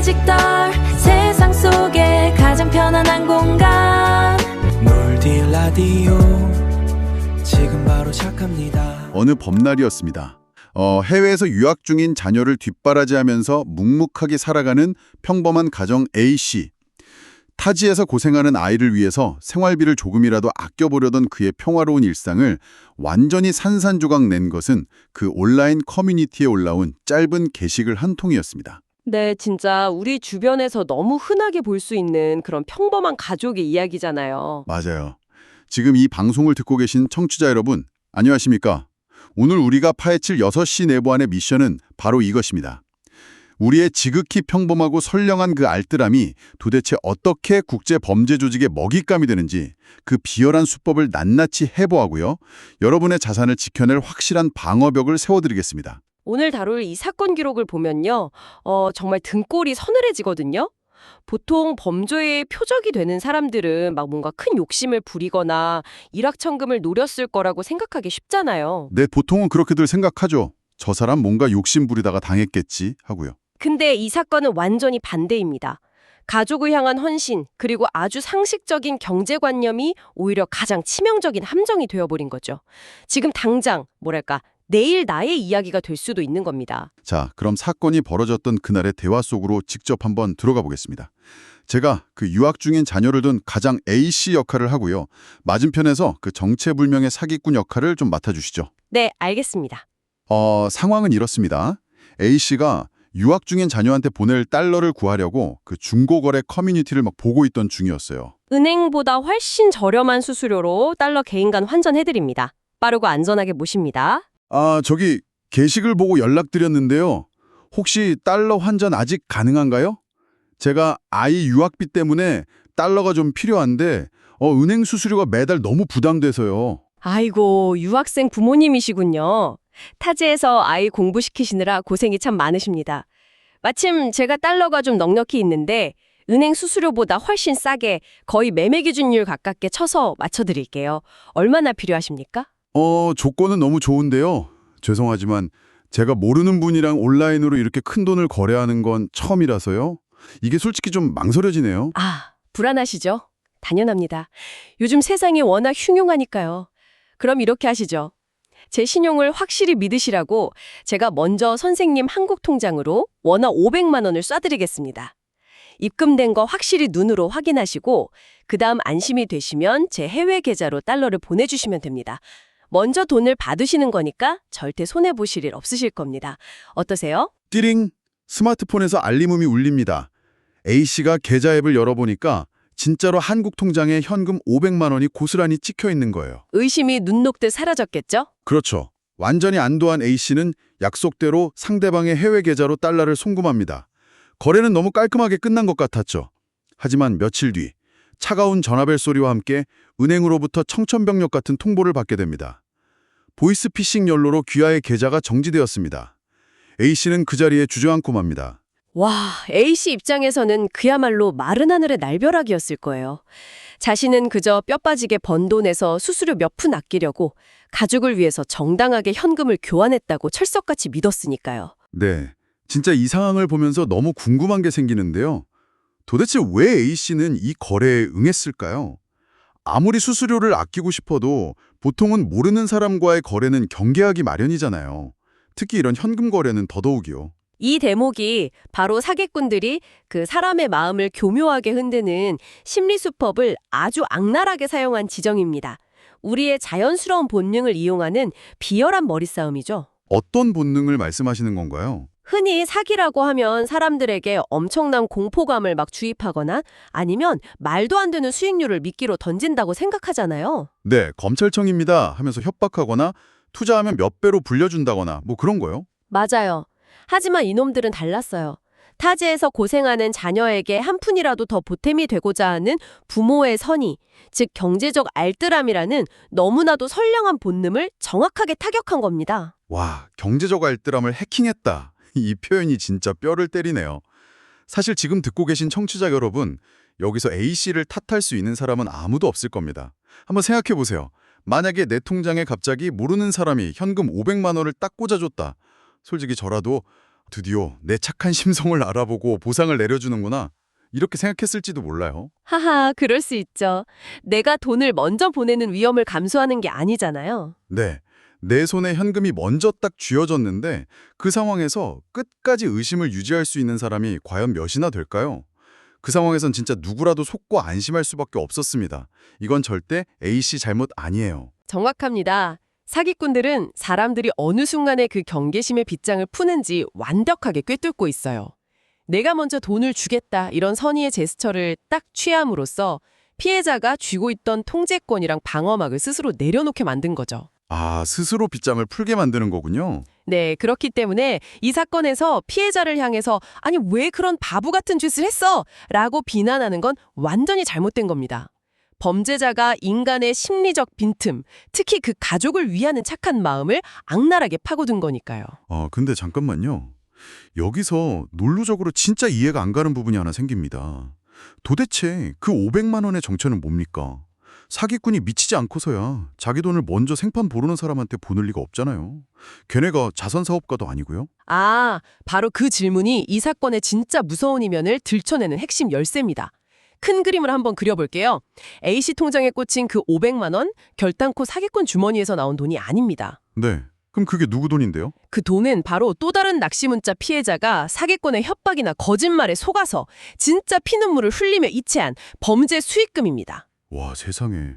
디지털 세상 속에 가장 편안한 공간 놀디 라디오 지금 바로 시작합니다. 어느 봄날이었습니다. 해외에서 유학 중인 자녀를 뒷바라지하면서 묵묵하게 살아가는 평범한 가정 A씨. 타지에서 고생하는 아이를 위해서 생활비를 조금이라도 아껴보려던 그의 평화로운 일상을 완전히 산산조각 낸 것은 그 온라인 커뮤니티에 올라온 짧은 게시글 한 통이었습니다. 네, 진짜 우리 주변에서 너무 흔하게 볼 수 있는 그런 평범한 가족의 이야기잖아요. 맞아요. 지금 이 방송을 듣고 계신 청취자 여러분, 안녕하십니까? 오늘 우리가 파헤칠 6시 내부안의 미션은 바로 이것입니다. 우리의 지극히 평범하고 선량한 그 알뜰함이 도대체 어떻게 국제 범죄 조직의 먹잇감이 되는지 그 비열한 수법을 낱낱이 해보하고요. 여러분의 자산을 지켜낼 확실한 방어벽을 세워드리겠습니다. 오늘 다룰 이 사건 기록을 보면요. 정말 등골이 서늘해지거든요. 보통 범죄의 표적이 되는 사람들은 막 뭔가 큰 욕심을 부리거나 일확천금을 노렸을 거라고 생각하기 쉽잖아요. 네, 보통은 그렇게들 생각하죠. 저 사람 뭔가 욕심 부리다가 당했겠지 하고요. 근데 이 사건은 완전히 반대입니다. 가족을 향한 헌신, 그리고 아주 상식적인 경제관념이 오히려 가장 치명적인 함정이 되어버린 거죠. 지금 당장, 내일 나의 이야기가 될 수도 있는 겁니다. 자, 그럼 사건이 벌어졌던 그날의 대화 속으로 직접 한번 들어가 보겠습니다. 제가 그 유학 중인 자녀를 둔 가장 A씨 역할을 하고요. 맞은편에서 그 정체불명의 사기꾼 역할을 좀 맡아주시죠. 네, 알겠습니다. 상황은 이렇습니다. A씨가 유학 중인 자녀한테 보낼 달러를 구하려고 그 중고거래 커뮤니티를 막 보고 있던 중이었어요. 은행보다 훨씬 저렴한 수수료로 달러 개인간 환전해드립니다. 빠르고 안전하게 모십니다. 저기 게시글 보고 연락드렸는데요. 혹시 달러 환전 아직 가능한가요? 제가 아이 유학비 때문에 달러가 좀 필요한데 은행 수수료가 매달 너무 부담돼서요. 아이고, 유학생 부모님이시군요. 타지에서 아이 공부시키시느라 고생이 참 많으십니다. 마침 제가 달러가 좀 넉넉히 있는데 은행 수수료보다 훨씬 싸게 거의 매매 기준율 가깝게 쳐서 맞춰드릴게요. 얼마나 필요하십니까? 조건은 너무 좋은데요. 죄송하지만 제가 모르는 분이랑 온라인으로 이렇게 큰 돈을 거래하는 건 처음이라서요. 이게 솔직히 좀 망설여지네요. 불안하시죠? 당연합니다. 요즘 세상이 워낙 흉흉하니까요. 그럼 이렇게 하시죠. 제 신용을 확실히 믿으시라고 제가 먼저 선생님 한국 통장으로 원화 500만 원을 쏴드리겠습니다. 입금된 거 확실히 눈으로 확인하시고 그다음 안심이 되시면 제 해외 계좌로 달러를 보내주시면 됩니다. 먼저 돈을 받으시는 거니까 절대 손해보실 일 없으실 겁니다. 어떠세요? 띠링! 스마트폰에서 알림음이 울립니다. A씨가 계좌 앱을 열어보니까 진짜로 한국 통장에 현금 500만 원이 고스란히 찍혀 있는 거예요. 의심이 눈 녹듯 사라졌겠죠? 그렇죠. 완전히 안도한 A씨는 약속대로 상대방의 해외 계좌로 달러를 송금합니다. 거래는 너무 깔끔하게 끝난 것 같았죠. 하지만 며칠 뒤 차가운 전화벨 소리와 함께 은행으로부터 청천벽력 같은 통보를 받게 됩니다. 보이스피싱 연로로 귀하의 계좌가 정지되었습니다. A씨는 그 자리에 주저앉고 맙니다. 와, A씨 입장에서는 그야말로 마른 하늘의 날벼락이었을 거예요. 자신은 그저 뼈 빠지게 번 돈에서 수수료 몇 푼 아끼려고 가족을 위해서 정당하게 현금을 교환했다고 철석같이 믿었으니까요. 네, 진짜 이 상황을 보면서 너무 궁금한 게 생기는데요. 도대체 왜 A씨는 이 거래에 응했을까요? 아무리 수수료를 아끼고 싶어도 보통은 모르는 사람과의 거래는 경계하기 마련이잖아요. 특히 이런 현금 거래는 더더욱이요. 이 대목이 바로 사기꾼들이 그 사람의 마음을 교묘하게 흔드는 심리 수법을 아주 악랄하게 사용한 지점입니다. 우리의 자연스러운 본능을 이용하는 비열한 머리싸움이죠. 어떤 본능을 말씀하시는 건가요? 흔히 사기라고 하면 사람들에게 엄청난 공포감을 막 주입하거나 아니면 말도 안 되는 수익률을 미끼로 던진다고 생각하잖아요. 네, 검찰청입니다 하면서 협박하거나 투자하면 몇 배로 불려준다거나 뭐 그런 거요. 맞아요. 하지만 이놈들은 달랐어요. 타지에서 고생하는 자녀에게 한 푼이라도 더 보탬이 되고자 하는 부모의 선의, 즉 경제적 알뜰함이라는 너무나도 선량한 본능을 정확하게 타격한 겁니다. 와, 경제적 알뜰함을 해킹했다. 이 표현이 진짜 뼈를 때리네요. 사실 지금 듣고 계신 청취자 여러분, 여기서 A씨를 탓할 수 있는 사람은 아무도 없을 겁니다. 한번 생각해 보세요. 만약에 내 통장에 갑자기 모르는 사람이 현금 500만 원을 딱 꽂아줬다. 솔직히 저라도 드디어 내 착한 심성을 알아보고 보상을 내려주는구나. 이렇게 생각했을지도 몰라요. 하하, 그럴 수 있죠. 내가 돈을 먼저 보내는 위험을 감수하는 게 아니잖아요. 네. 내 손에 현금이 먼저 딱 쥐어졌는데 그 상황에서 끝까지 의심을 유지할 수 있는 사람이 과연 몇이나 될까요? 그 상황에선 진짜 누구라도 속고 안심할 수밖에 없었습니다. 이건 절대 A씨 잘못 아니에요. 정확합니다. 사기꾼들은 사람들이 어느 순간에 그 경계심의 빗장을 푸는지 완벽하게 꿰뚫고 있어요. 내가 먼저 돈을 주겠다 이런 선의의 제스처를 딱 취함으로써 피해자가 쥐고 있던 통제권이랑 방어막을 스스로 내려놓게 만든 거죠. 아, 스스로 빗장을 풀게 만드는 거군요. 네, 그렇기 때문에 이 사건에서 피해자를 향해서 아니 왜 그런 바보 같은 짓을 했어? 라고 비난하는 건 완전히 잘못된 겁니다. 범죄자가 인간의 심리적 빈틈, 특히 그 가족을 위하는 착한 마음을 악랄하게 파고든 거니까요. 근데 잠깐만요. 여기서 논리적으로 진짜 이해가 안 가는 부분이 하나 생깁니다. 도대체 그 500만 원의 정체는 뭡니까? 사기꾼이 미치지 않고서야 자기 돈을 먼저 생판 보르는 사람한테 보낼 리가 없잖아요. 걔네가 자선사업가도 아니고요. 아, 바로 그 질문이 이 사건의 진짜 무서운 이면을 들춰내는 핵심 열쇠입니다. 큰 그림을 한번 그려볼게요. A씨 통장에 꽂힌 그 500만 원, 결단코 사기꾼 주머니에서 나온 돈이 아닙니다. 네. 그럼 그게 누구 돈인데요? 그 돈은 바로 또 다른 낚시문자 피해자가 사기꾼의 협박이나 거짓말에 속아서 진짜 피눈물을 흘리며 이체한 범죄 수익금입니다. 와, 세상에.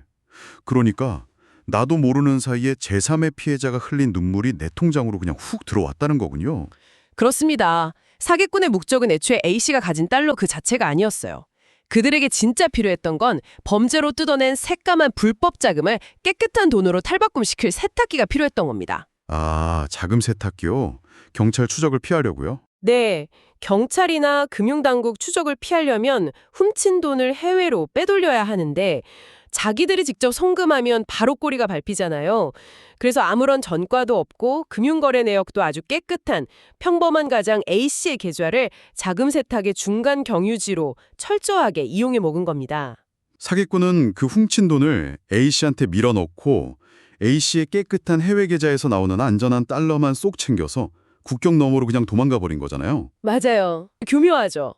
그러니까 나도 모르는 사이에 제3의 피해자가 흘린 눈물이 내 통장으로 그냥 훅 들어왔다는 거군요. 그렇습니다. 사기꾼의 목적은 애초에 A씨가 가진 달러 그 자체가 아니었어요. 그들에게 진짜 필요했던 건 범죄로 뜯어낸 새까만 불법 자금을 깨끗한 돈으로 탈바꿈시킬 세탁기가 필요했던 겁니다. 아, 자금 세탁기요? 경찰 추적을 피하려고요? 네, 경찰이나 금융당국 추적을 피하려면 훔친 돈을 해외로 빼돌려야 하는데 자기들이 직접 송금하면 바로 꼬리가 밟히잖아요. 그래서 아무런 전과도 없고 금융거래 내역도 아주 깨끗한 평범한 가장 A씨의 계좌를 자금 세탁의 중간 경유지로 철저하게 이용해 먹은 겁니다. 사기꾼은 그 훔친 돈을 A씨한테 밀어넣고 A씨의 깨끗한 해외 계좌에서 나오는 안전한 달러만 쏙 챙겨서 국경 너머로 그냥 도망가 버린 거잖아요. 맞아요. 교묘하죠.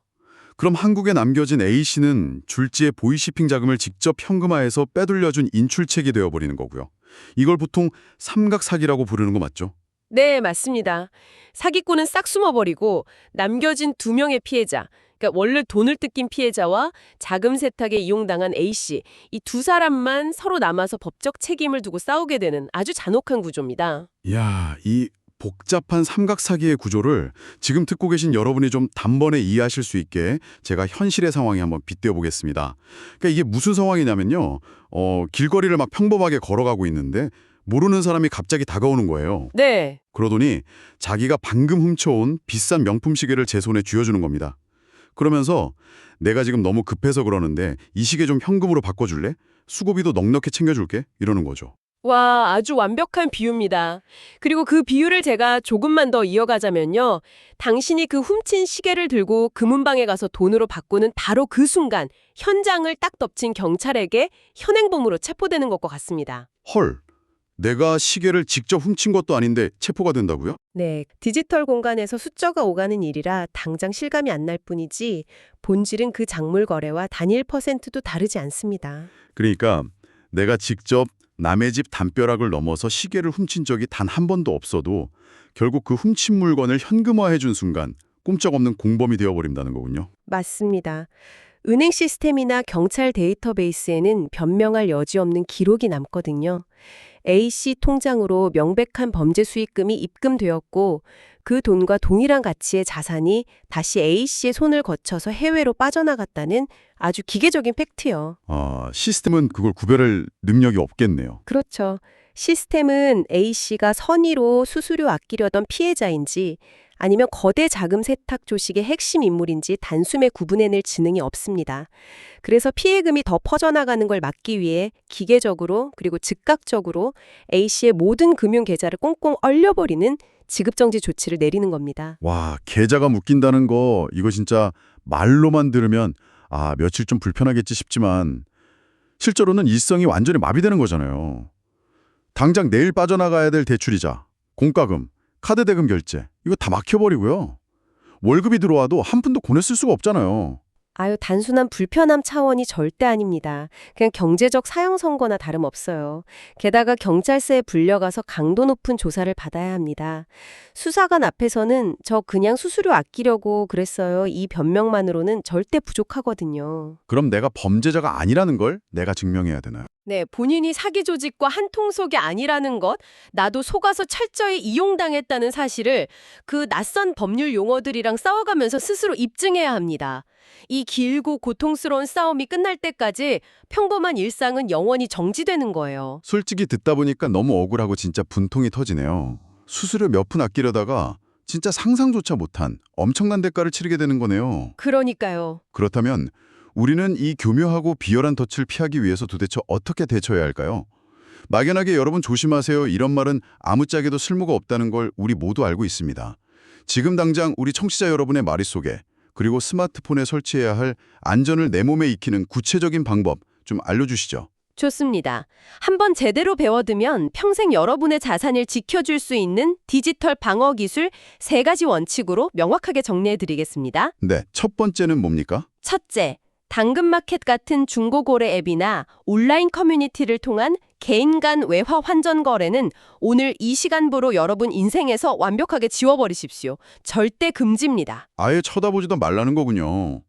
그럼 한국에 남겨진 A씨는 줄지의 보이시핑 자금을 직접 현금화해서 빼돌려준 인출책이 되어버리는 거고요. 이걸 보통 삼각사기라고 부르는 거 맞죠? 네, 맞습니다. 사기꾼은 싹 숨어버리고 남겨진 두 명의 피해자, 그러니까 원래 돈을 뜯긴 피해자와 자금 세탁에 이용당한 A씨, 이 두 사람만 서로 남아서 법적 책임을 두고 싸우게 되는 아주 잔혹한 구조입니다. 이야, 이 복잡한 삼각사기의 구조를 지금 듣고 계신 여러분이 좀 단번에 이해하실 수 있게 제가 현실의 상황에 한번 빗대어 보겠습니다. 그러니까 이게 무슨 상황이냐면요. 길거리를 막 평범하게 걸어가고 있는데 모르는 사람이 갑자기 다가오는 거예요. 네. 그러더니 자기가 방금 훔쳐온 비싼 명품 시계를 제 손에 쥐어주는 겁니다. 그러면서 내가 지금 너무 급해서 그러는데 이 시계 좀 현금으로 바꿔줄래? 수고비도 넉넉히 챙겨줄게? 이러는 거죠. 와, 아주 완벽한 비유입니다. 그리고 그 비유를 제가 조금만 더 이어가자면요. 당신이 그 훔친 시계를 들고 금은방에 가서 돈으로 바꾸는 바로 그 순간 현장을 딱 덮친 경찰에게 현행범으로 체포되는 것과 같습니다. 헐, 내가 시계를 직접 훔친 것도 아닌데 체포가 된다고요? 네, 디지털 공간에서 숫자가 오가는 일이라 당장 실감이 안 날 뿐이지 본질은 그 작물 거래와 단일 %도 다르지 않습니다. 그러니까 내가 직접 남의 집 담벼락을 넘어서 시계를 훔친 적이 단 한 번도 없어도 결국 그 훔친 물건을 현금화해준 순간 꼼짝없는 공범이 되어버린다는 거군요. 맞습니다. 은행 시스템이나 경찰 데이터베이스에는 변명할 여지 없는 기록이 남거든요. A씨 통장으로 명백한 범죄 수익금이 입금되었고 그 돈과 동일한 가치의 자산이 다시 A씨의 손을 거쳐서 해외로 빠져나갔다는 아주 기계적인 팩트요. 시스템은 그걸 구별할 능력이 없겠네요. 그렇죠. 시스템은 A씨가 선의로 수수료 아끼려던 피해자인지 아니면 거대 자금 세탁 조직의 핵심 인물인지 단숨에 구분해낼 지능이 없습니다. 그래서 피해금이 더 퍼져나가는 걸 막기 위해 기계적으로 그리고 즉각적으로 A씨의 모든 금융 계좌를 꽁꽁 얼려버리는 지급정지 조치를 내리는 겁니다. 와, 계좌가 묶인다는 거 이거 진짜 말로만 들으면 며칠 좀 불편하겠지 싶지만 실제로는 일성이 완전히 마비되는 거잖아요. 당장 내일 빠져나가야 될 대출이자, 공과금, 카드 대금 결제 이거 다 막혀버리고요. 월급이 들어와도 한 푼도 권해 쓸 수가 없잖아요. 아유, 단순한 불편함 차원이 절대 아닙니다. 그냥 경제적 사형 선고나 다름없어요. 게다가 경찰서에 불려가서 강도 높은 조사를 받아야 합니다. 수사관 앞에서는 저 그냥 수수료 아끼려고 그랬어요. 이 변명만으로는 절대 부족하거든요. 그럼 내가 범죄자가 아니라는 걸 내가 증명해야 되나요? 네, 본인이 사기 조직과 한 통속이 아니라는 것, 나도 속아서 철저히 이용당했다는 사실을 그 낯선 법률 용어들이랑 싸워가면서 스스로 입증해야 합니다. 이 길고 고통스러운 싸움이 끝날 때까지 평범한 일상은 영원히 정지되는 거예요. 솔직히 듣다 보니까 너무 억울하고 진짜 분통이 터지네요. 수수료 몇 푼 아끼려다가 진짜 상상조차 못한 엄청난 대가를 치르게 되는 거네요. 그러니까요. 그렇다면 우리는 이 교묘하고 비열한 덫을 피하기 위해서 도대체 어떻게 대처해야 할까요? 막연하게 여러분 조심하세요 이런 말은 아무짝에도 쓸모가 없다는 걸 우리 모두 알고 있습니다. 지금 당장 우리 청취자 여러분의 머릿속에 그리고 스마트폰에 설치해야 할 안전을 내 몸에 익히는 구체적인 방법 좀 알려주시죠. 좋습니다. 한번 제대로 배워두면 평생 여러분의 자산을 지켜줄 수 있는 디지털 방어 기술 3가지 원칙으로 명확하게 정리해드리겠습니다. 네, 첫 번째는 뭡니까? 첫째, 당근마켓 같은 중고거래 앱이나 온라인 커뮤니티를 통한 개인 간 외화 환전 거래는 오늘 이 시간부로 여러분 인생에서 완벽하게 지워버리십시오. 절대 금지입니다. 아예 쳐다보지도 말라는 거군요.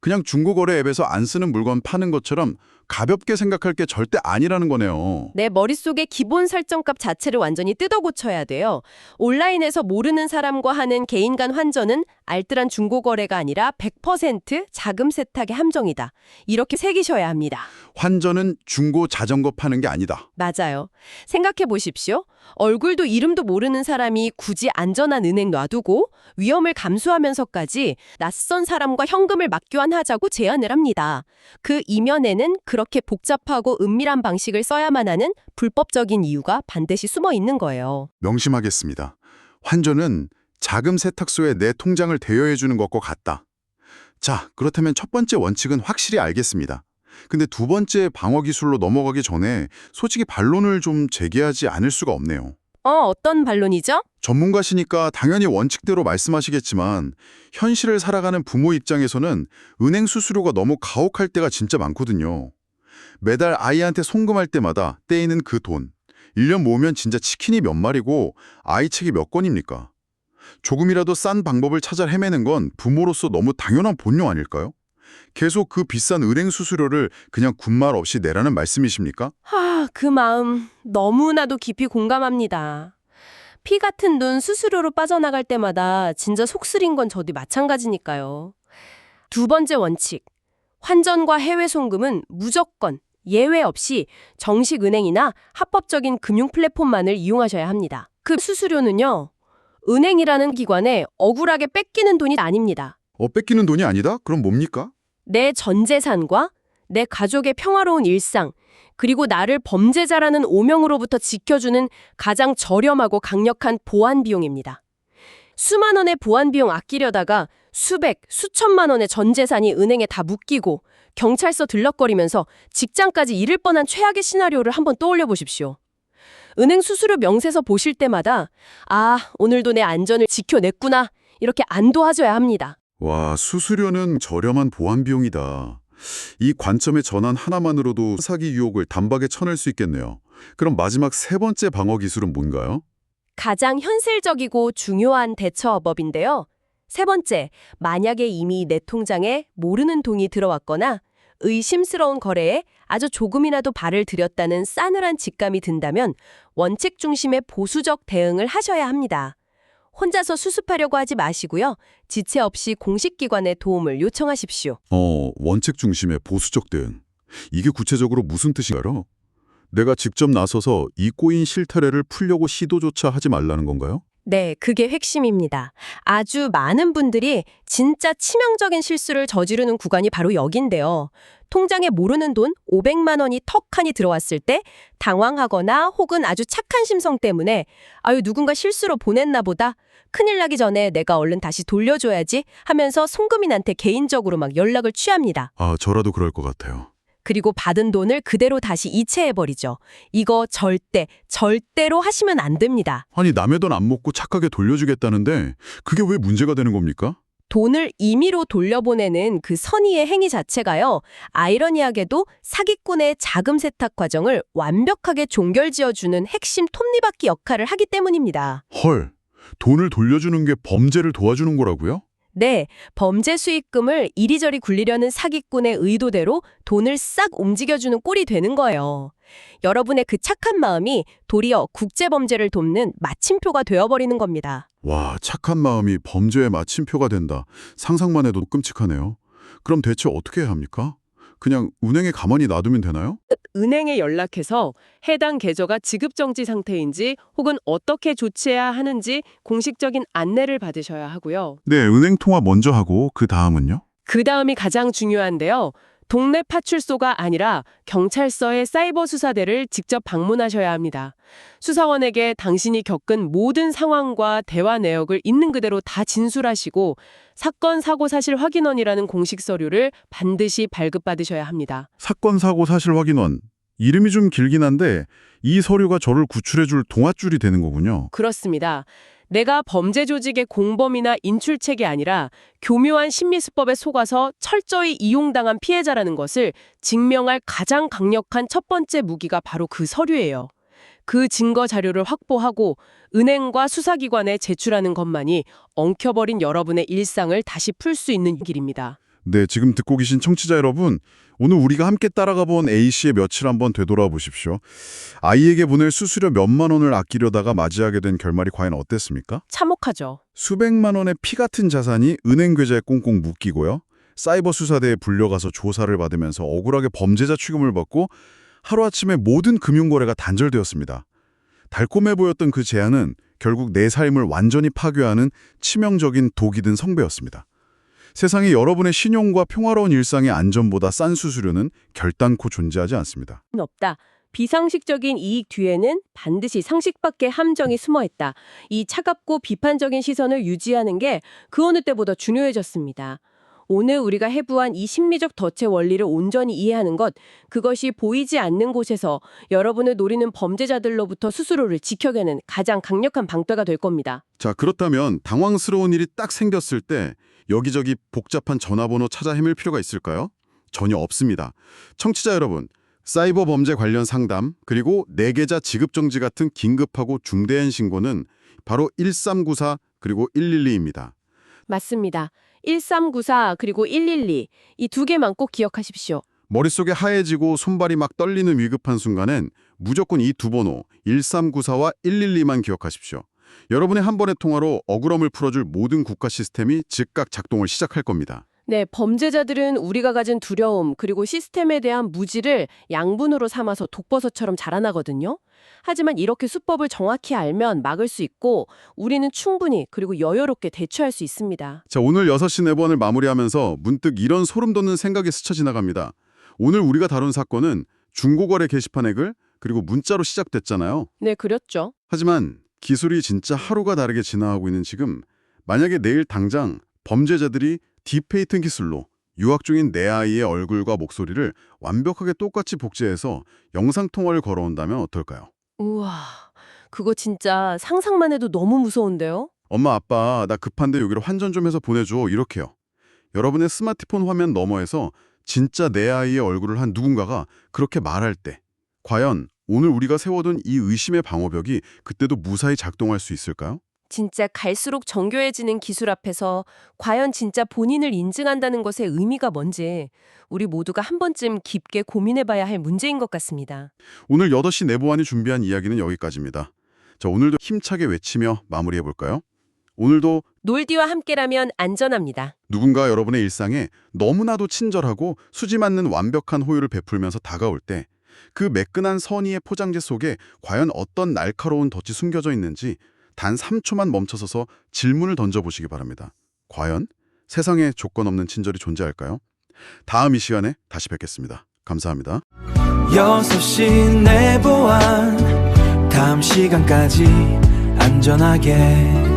그냥 중고거래 앱에서 안 쓰는 물건 파는 것처럼 가볍게 생각할 게 절대 아니라는 거네요. 내 머릿속의 기본 설정값 자체를 완전히 뜯어고쳐야 돼요. 온라인에서 모르는 사람과 하는 개인 간 환전은 알뜰한 중고거래가 아니라 100% 자금 세탁의 함정이다. 이렇게 새기셔야 합니다. 환전은 중고 자전거 파는 게 아니다. 맞아요. 생각해 보십시오. 얼굴도 이름도 모르는 사람이 굳이 안전한 은행 놔두고 위험을 감수하면서까지 낯선 사람과 현금을 맞교환하자고 제안을 합니다. 그 이면에는 그렇게 복잡하고 은밀한 방식을 써야만 하는 불법적인 이유가 반드시 숨어 있는 거예요. 명심하겠습니다. 환전은 자금 세탁소에 내 통장을 대여해 주는 것과 같다. 자, 그렇다면 첫 번째 원칙은 확실히 알겠습니다. 근데 두 번째 방어 기술로 넘어가기 전에 솔직히 반론을 좀 제기하지 않을 수가 없네요. 어떤 반론이죠? 전문가시니까 당연히 원칙대로 말씀하시겠지만 현실을 살아가는 부모 입장에서는 은행 수수료가 너무 가혹할 때가 진짜 많거든요. 매달 아이한테 송금할 때마다 떼이는 그 돈. 1년 모으면 진짜 치킨이 몇 마리고 아이 책이 몇 권입니까? 조금이라도 싼 방법을 찾아 헤매는 건 부모로서 너무 당연한 본능 아닐까요? 계속 그 비싼 은행 수수료를 그냥 군말 없이 내라는 말씀이십니까? 그 마음 너무나도 깊이 공감합니다. 피 같은 돈 수수료로 빠져나갈 때마다 진짜 속쓰린 건 저도 마찬가지니까요. 두 번째 원칙, 환전과 해외 송금은 무조건 예외 없이 정식 은행이나 합법적인 금융 플랫폼만을 이용하셔야 합니다. 그 수수료는요, 은행이라는 기관에 억울하게 뺏기는 돈이 아닙니다. 뺏기는 돈이 아니다? 그럼 뭡니까? 내 전 재산과 내 가족의 평화로운 일상, 그리고 나를 범죄자라는 오명으로부터 지켜주는 가장 저렴하고 강력한 보안 비용입니다. 수만 원의 보안 비용 아끼려다가 수백, 수천만 원의 전 재산이 은행에 다 묶이고 경찰서 들럭거리면서 직장까지 잃을 뻔한 최악의 시나리오를 한번 떠올려 보십시오. 은행 수수료 명세서 보실 때마다 오늘도 내 안전을 지켜냈구나 이렇게 안도하셔야 합니다. 와, 수수료는 저렴한 보안 비용이다. 이 관점의 전환 하나만으로도 사기 유혹을 단박에 쳐낼 수 있겠네요. 그럼 마지막 세 번째 방어 기술은 뭔가요? 가장 현실적이고 중요한 대처법인데요. 세 번째, 만약에 이미 내 통장에 모르는 돈이 들어왔거나 의심스러운 거래에 아주 조금이라도 발을 들였다는 싸늘한 직감이 든다면 원칙 중심의 보수적 대응을 하셔야 합니다. 혼자서 수습하려고 하지 마시고요. 지체 없이 공식 기관의 도움을 요청하십시오. 원칙 중심의 보수적 대응. 이게 구체적으로 무슨 뜻인가요? 내가 직접 나서서 이 꼬인 실타래를 풀려고 시도조차 하지 말라는 건가요? 네, 그게 핵심입니다. 아주 많은 분들이 진짜 치명적인 실수를 저지르는 구간이 바로 여긴데요. 통장에 모르는 돈 500만 원이 턱하니 들어왔을 때 당황하거나 혹은 아주 착한 심성 때문에 누군가 실수로 보냈나 보다. 큰일 나기 전에 내가 얼른 다시 돌려줘야지 하면서 송금인한테 개인적으로 막 연락을 취합니다. 저라도 그럴 것 같아요. 그리고 받은 돈을 그대로 다시 이체해버리죠. 이거 절대로 하시면 안 됩니다. 아니, 남의 돈 안 먹고 착하게 돌려주겠다는데 그게 왜 문제가 되는 겁니까? 돈을 임의로 돌려보내는 그 선의의 행위 자체가요, 아이러니하게도 사기꾼의 자금 세탁 과정을 완벽하게 종결지어주는 핵심 톱니바퀴 역할을 하기 때문입니다. 헐, 돈을 돌려주는 게 범죄를 도와주는 거라고요? 네, 범죄 수익금을 이리저리 굴리려는 사기꾼의 의도대로 돈을 싹 움직여주는 꼴이 되는 거예요. 여러분의 그 착한 마음이 도리어 국제범죄를 돕는 마침표가 되어버리는 겁니다. 와, 착한 마음이 범죄의 마침표가 된다. 상상만 해도 끔찍하네요. 그럼 대체 어떻게 해야 합니까? 그냥 은행에 가만히 놔두면 되나요? 은행에 연락해서 해당 계좌가 지급정지 상태인지 혹은 어떻게 조치해야 하는지 공식적인 안내를 받으셔야 하고요. 네, 은행 통화 먼저 하고 그 다음은요? 그 다음이 가장 중요한데요. 동네 파출소가 아니라 경찰서의 사이버 수사대를 직접 방문하셔야 합니다. 수사원에게 당신이 겪은 모든 상황과 대화 내역을 있는 그대로 다 진술하시고 사건 사고 사실 확인원이라는 공식 서류를 반드시 발급받으셔야 합니다. 사건 사고 사실 확인원. 이름이 좀 길긴 한데 이 서류가 저를 구출해줄 동아줄이 되는 거군요. 그렇습니다. 내가 범죄 조직의 공범이나 인출책이 아니라 교묘한 심리수법에 속아서 철저히 이용당한 피해자라는 것을 증명할 가장 강력한 첫 번째 무기가 바로 그 서류예요. 그 증거 자료를 확보하고 은행과 수사기관에 제출하는 것만이 엉켜버린 여러분의 일상을 다시 풀 수 있는 길입니다. 네, 지금 듣고 계신 청취자 여러분, 오늘 우리가 함께 따라가 본 A씨의 며칠 한번 되돌아 보십시오. 아이에게 보낼 수수료 몇만 원을 아끼려다가 맞이하게 된 결말이 과연 어땠습니까? 참혹하죠. 수백만 원의 피 같은 자산이 은행 계좌에 꽁꽁 묶이고요. 사이버 수사대에 불려가서 조사를 받으면서 억울하게 범죄자 취급을 받고 하루아침에 모든 금융거래가 단절되었습니다. 달콤해 보였던 그 제안은 결국 내 삶을 완전히 파괴하는 치명적인 독이 든 성배였습니다. 세상에 여러분의 신용과 평화로운 일상의 안전보다 싼 수수료는 결단코 존재하지 않습니다. 없다. 비상식적인 이익 뒤에는 반드시 상식 밖의 함정이 숨어있다. 이 차갑고 비판적인 시선을 유지하는 게 그 어느 때보다 중요해졌습니다. 오늘 우리가 해부한 이 심리적 덫의 원리를 온전히 이해하는 것, 그것이 보이지 않는 곳에서 여러분을 노리는 범죄자들로부터 스스로를 지켜내는 가장 강력한 방패가 될 겁니다. 자, 그렇다면 당황스러운 일이 딱 생겼을 때 여기저기 복잡한 전화번호 찾아 헤맬 필요가 있을까요? 전혀 없습니다. 청취자 여러분, 사이버 범죄 관련 상담, 그리고 내 계좌 지급정지 같은 긴급하고 중대한 신고는 바로 1394 그리고 112입니다. 맞습니다. 1394 그리고 112, 이 두 개만 꼭 기억하십시오. 머릿속에 하얘지고 손발이 막 떨리는 위급한 순간엔 무조건 이 두 번호 1394와 112만 기억하십시오. 여러분의 한 번의 통화로 억울함을 풀어줄 모든 국가 시스템이 즉각 작동을 시작할 겁니다. 네, 범죄자들은 우리가 가진 두려움 그리고 시스템에 대한 무지를 양분으로 삼아서 독버섯처럼 자라나거든요. 하지만 이렇게 수법을 정확히 알면 막을 수 있고 우리는 충분히 그리고 여유롭게 대처할 수 있습니다. 자, 오늘 6시 내번을 마무리하면서 문득 이런 소름 돋는 생각이 스쳐 지나갑니다. 오늘 우리가 다룬 사건은 중고거래 게시판 핵을 그리고 문자로 시작됐잖아요. 네, 그랬죠. 하지만 기술이 진짜 하루가 다르게 진화하고 있는 지금, 만약에 내일 당장 범죄자들이 딥페이크 기술로 유학 중인 내 아이의 얼굴과 목소리를 완벽하게 똑같이 복제해서 영상통화를 걸어온다면 어떨까요? 우와, 그거 진짜 상상만 해도 너무 무서운데요? 엄마, 아빠, 나 급한데 여기로 환전 좀 해서 보내줘. 이렇게요. 여러분의 스마트폰 화면 너머에서 진짜 내 아이의 얼굴을 한 누군가가 그렇게 말할 때, 과연 오늘 우리가 세워둔 이 의심의 방어벽이 그때도 무사히 작동할 수 있을까요? 진짜 갈수록 정교해지는 기술 앞에서 과연 진짜 본인을 인증한다는 것의 의미가 뭔지 우리 모두가 한 번쯤 깊게 고민해봐야 할 문제인 것 같습니다. 오늘 8시 내보안이 준비한 이야기는 여기까지입니다. 자, 오늘도 힘차게 외치며 마무리해볼까요? 오늘도 놀디와 함께라면 안전합니다. 누군가 여러분의 일상에 너무나도 친절하고 수지 맞는 완벽한 호의를 베풀면서 다가올 때 그 매끈한 선의의 포장지 속에 과연 어떤 날카로운 덫이 숨겨져 있는지 단 3초만 멈춰서서 질문을 던져보시기 바랍니다. 과연 세상에 조건 없는 친절이 존재할까요? 다음 이 시간에 다시 뵙겠습니다. 감사합니다. 6시 내보안 다음 시간까지 안전하게